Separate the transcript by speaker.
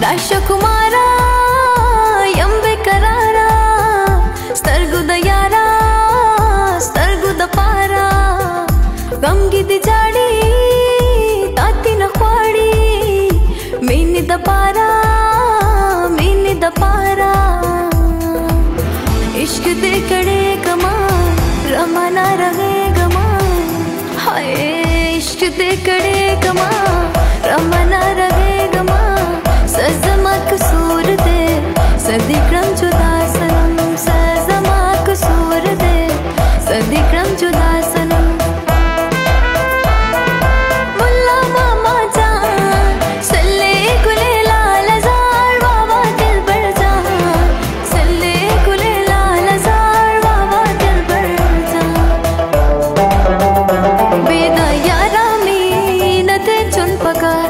Speaker 1: दाश कुमारा यंबे करारा स्तर्गुद यारा स्तर्गुद पारा गमगिद जाडी तातिन ख्वाडी मीनिद पारा मीनिद पारा इश्क दे कड़े कमान रमाना रहे गमान हाय इश्क दे कड़े कमान रमाना रहे गमान सजमा कसूर दे सदिक्रम जुदा सनम सजमा कसूर दे सदिक्रम जुदा सनम मुल्ला मामा जान सल्ले कुले लाल जार बाबा दिल बर जान सल्ले कुले लाल जार बाबा दिल बर जान बेदा यारा मीनते चुन पकार